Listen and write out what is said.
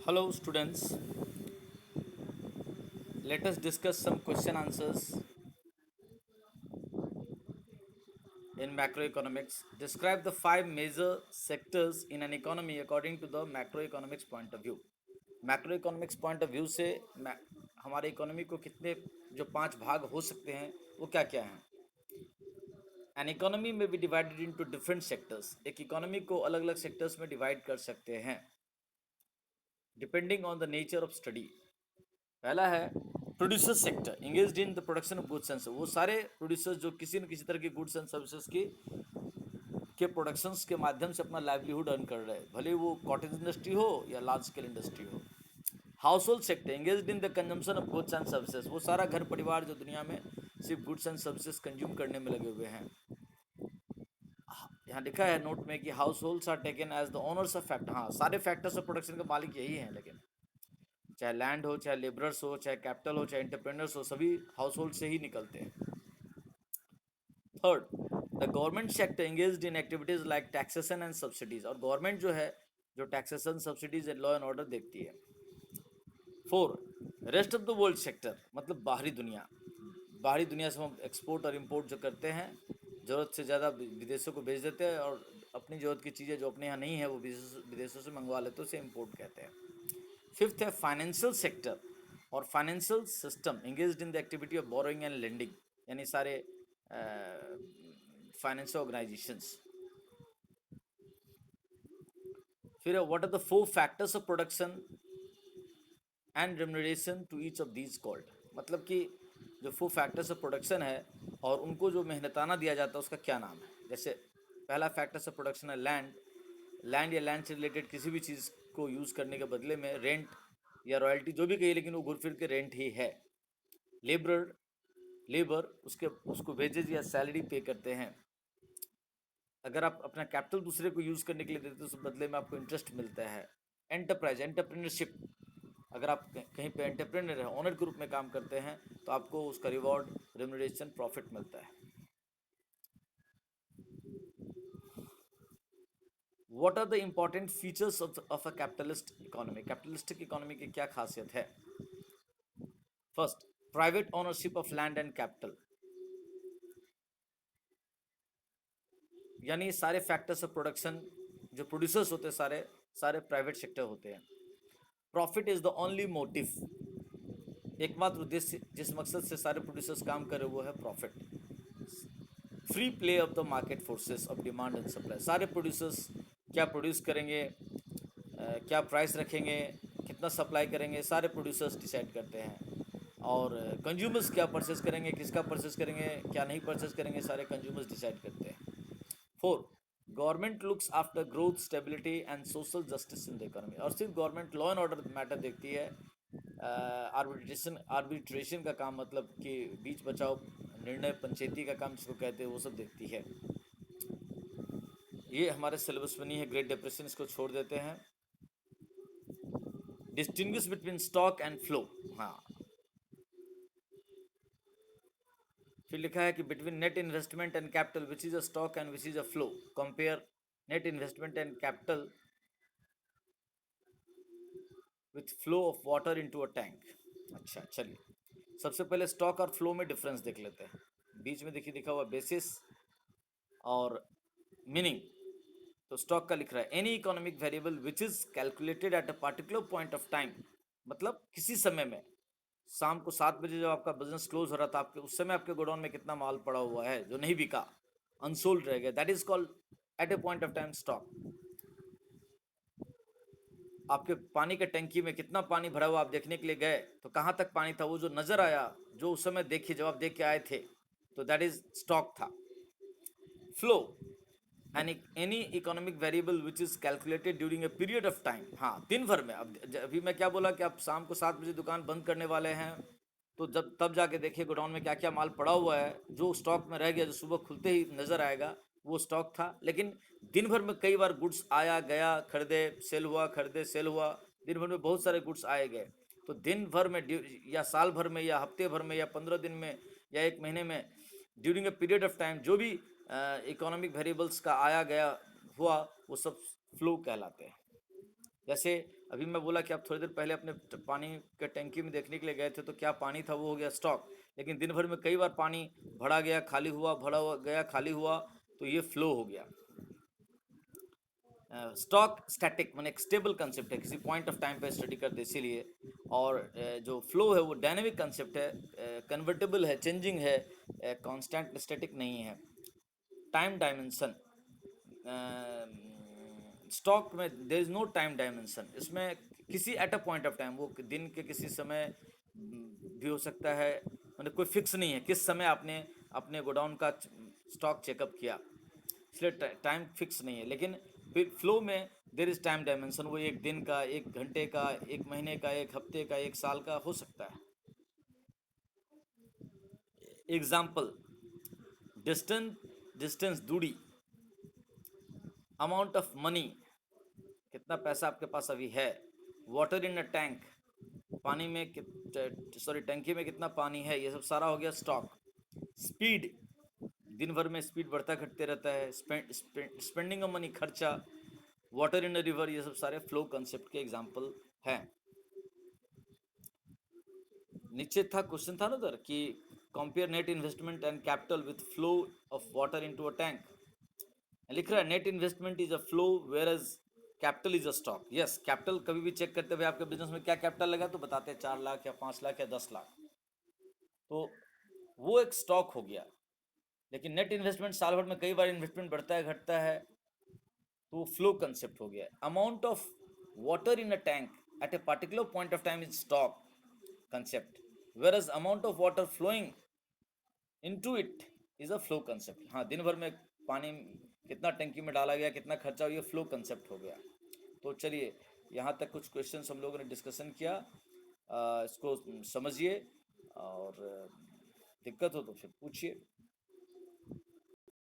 Hello students, let us discuss some question answers in macroeconomics. Describe the five major sectors in an economy according to the macroeconomics point of view. Macroeconomics point of view से हमारे economy को कितने जो पांच भाग हो सकते हैं वो क्या क्या हैं। एन इकोनॉमी में be divided into different sectors. एक इकोनॉमी को अलग अलग सेक्टर्स में डिवाइड कर सकते हैं depending on the nature of study. पहला है producer sector, engaged in the production of goods and service. वो सारे प्रोड्यूसर्स जो किसी न किसी तरह के गुड्स एंड सर्विसेज के प्रोडक्शंस के माध्यम से अपना लाइवलीहुड अर्न कर रहे हैं, भले वो कॉटेज इंडस्ट्री हो या लार्ज स्केल इंडस्ट्री हो। House hold sector, engaged in the consumption of goods and services. वो सारा घर परिवार जो दुनिया में सिर्फ गुड्स एंड सर्विसेज कंज्यूम करने में लगे हुए हैं। यहाँ लिखा है नोट में कि households are taken as the owners of factor. हाँ, सारे फैक्टर्स ऑफ प्रोडक्शन के मालिक यही हैं, लेकिन चाहे लैंड हो, चाहे लेबरर्स हो, चाहे कैपिटल हो, चाहे एंटरप्रेन्योर्स हो, सभी हाउस होल्ड से ही निकलते हैं। Third, the government sector engaged in activities like taxation and subsidies. और गवर्नमेंट जो है जो taxation, subsidies and law and order देखती है। Four, rest of the world sector, मतलब बाहरी दुनिया। बाहरी दुनिया से हम एक्सपोर्ट और इम्पोर्ट जो करते हैं, ज़रूरत से ज़्यादा विदेशों को भेज देते हैं और अपनी ज़रूरत की चीज़ें जो अपने यहाँ नहीं है वो विदेशों से मंगवा लेते हैं, उसे इम्पोर्ट कहते हैं। फिफ्थ है फाइनेंशियल सेक्टर और financial system engaged in the activity of borrowing and lending, यानी सारे फाइनेंशियल ऑर्गेनाइजेशंस। फिर what are the four factors of production and remuneration to each of these called. मतलब कि जो फोर फैक्टर्स ऑफ प्रोडक्शन है और उनको जो मेहनताना दिया जाता है उसका क्या नाम है। जैसे पहला फैक्टर्स ऑफ प्रोडक्शन है लैंड। लैंड या लैंड से रिलेटेड किसी भी चीज़ को यूज़ करने के बदले में रेंट या रॉयल्टी जो भी कहिए, लेकिन वो घुर फिर के रेंट ही है। लेबर, लेबर उसके उसको वेजेज या सैलरी पे करते हैं। अगर आप अपना कैपिटल दूसरे को यूज़ करने के लिए देते हो तो उस बदले में आपको इंटरेस्ट मिलता है। एंटरप्राइज, एंटरप्रेन्योरशिप, अगर आप कहीं पे एंटरप्रेन्योर है, ओनर के रूप में काम करते हैं तो आपको उसका रिवॉर्ड, रेम्यूनरेशन, प्रॉफिट मिलता है। What are the important features of a capitalist economy. Capitalistic economy की क्या खासियत है। First, private ownership of land and capital, यानी सारे फैक्टर्स ऑफ प्रोडक्शन जो प्रोड्यूसर्स होते हैं सारे सारे प्राइवेट सेक्टर होते हैं। Profit is the only motive, एकमात्र उद्देश्य जिस मकसद से सारे प्रोड्यूसर्स काम कर रहे हैं वो है profit. Free play of the market forces of demand and supply. सारे प्रोड्यूसर्स क्या प्रोड्यूस करेंगे, क्या प्राइस रखेंगे, कितना सप्लाई करेंगे, सारे प्रोड्यूसर्स डिसाइड करते हैं। और कंज्यूमर्स क्या परचेस करेंगे, किसका परचेस करेंगे, क्या नहीं परचेस करेंगे, सारे कंज्यूमर्स डिसाइड करते हैं। Four, government looks after growth, stability and social justice in the economy. और सिर्फ government law and order matter देखती है। आर्बिट्रेशन, आर्बिट्रेशन का काम, मतलब कि बीच बचाव निर्णय, पंचायती का काम जिसको कहते हैं, वो सब देखती है। ये हमारे सिलेबस में नहीं है, ग्रेट डिप्रेशन, इसको छोड़ देते हैं। Distinguish between stock and flow. हाँ, फिर लिखा है कि between net investment and capital which is a stock and which is a flow, compare net investment and capital with flow of water into a tank. अच्छा, चलिए सबसे पहले stock और फ्लो में डिफरेंस देख लेते हैं। बीच में देखिए लिखा हुआ बेसिस और मीनिंग। तो स्टॉक का लिख रहा है any economic variable which is calculated at a particular point of time, मतलब किसी समय में, शाम को 7 बजे जब आपका बिजनेस क्लोज हो रहा था, आपके उस समय आपके गोडाउन में कितना माल पड़ा हुआ है जो नहीं बिका, अनसोल्ड रह गया, that is called eight A point of time stock. आपके पानी के टंकी में कितना पानी भरा हुआ आप देखने के लिए गए तो कहाँ तक पानी था, वो जो नजर आया, जो उस समय देखिए जब आप देख के आए थे, तो दैट इज स्टॉक था। Flow, and any economic variable which is calculated during a period of time. हाँ, दिन भर में। अब अभी मैं क्या बोला कि आप शाम को 7 बजे दुकान बंद करने वाले हैं, तो जब तब जाके देखिए गोडाउन में क्या क्या माल पड़ा हुआ है, जो स्टॉक में रह गया, जो सुबह खुलते ही नजर आएगा, वो स्टॉक था। लेकिन दिन भर में कई बार गुड्स आया गया, खरीदे सेल हुआ, खरीदे सेल हुआ, दिन भर में बहुत सारे गुड्स आए गए। तो दिन भर में या साल भर में या हफ्ते भर में या 15 दिन में या एक महीने में, during a period of time जो भी इकोनॉमिक वेरिएबल्स का आया गया हुआ, वो सब फ्लो कहलाते हैं। जैसे अभी मैं बोला कि आप थोड़ी देर पहले अपने पानी के टंकी में देखने के लिए गए थे, तो क्या पानी था, वो हो गया स्टॉक। लेकिन दिन भर में कई बार पानी भरा गया, खाली हुआ, गया, खाली हुआ, तो ये फ्लो हो गया। स्टॉक स्टैटिक मैंने एक स्टेबल कंसेप्ट है, किसी पॉइंट ऑफ टाइम पे स्टडी करते इसीलिए। और जो फ्लो है वो डायनेमिक कंसेप्ट है, कन्वर्टेबल है, चेंजिंग है, कांस्टेंट स्टैटिक नहीं है। टाइम डायमेंशन, स्टॉक में there is no time dimension, इसमें किसी at a point of time, वो दिन के किसी समय भी हो सकता है, मतलब कोई फिक्स नहीं है किस समय आपने अपने गोडाउन का स्टॉक चेकअप किया, इसलिए टाइम फिक्स नहीं है। लेकिन फिर फ्लो में देर इज़ टाइम डायमेंशन, वो एक दिन का, एक घंटे का, एक महीने का, एक हफ्ते का, एक साल का हो सकता है। एग्जाम्पल, डिस्टेंस दूरी, अमाउंट ऑफ मनी, कितना पैसा आपके पास अभी है, वाटर इन अ टैंक, पानी में सॉरी टंकी में कितना पानी है, ये सब सारा हो गया स्टॉक। स्पीड, दिन भर में स्पीड बढ़ता घटते रहता है। स्पेंडिंग ऑफ मनी, खर्चा। वाटर इन अ रिवर, ये सब सारे फ्लो कंसेप्ट के एग्जाम्पल हैं। नीचे था क्वेश्चन था ना उधर कि compare net investment and capital with flow of water into a tank. लिख रहा है net investment is a flow whereas capital is a stock. Yes, capital कभी भी चेक करते हुए आपके बिजनेस में क्या कैपिटल लगा, तो बताते हैं 4 लाख या 5 लाख या 10 लाख, तो वो एक स्टॉक हो गया। लेकिन नेट इन्वेस्टमेंट साल भर में कई बार इन्वेस्टमेंट बढ़ता है घटता है, तो वो फ्लो कंसेप्ट हो गया। Amount of water in a tank at a particular point of time is stock concept, whereas amount of water flowing into it is a flow concept. हाँ, दिन भर में पानी कितना टंकी में डाला गया, कितना खर्चा हुआ, ये फ्लो कंसेप्ट हो गया। तो चलिए, यहाँ तक कुछ क्वेश्चंस हम लोगों ने डिस्कशन किया, इसको समझिए, और दिक्कत हो तो फिर पूछिए।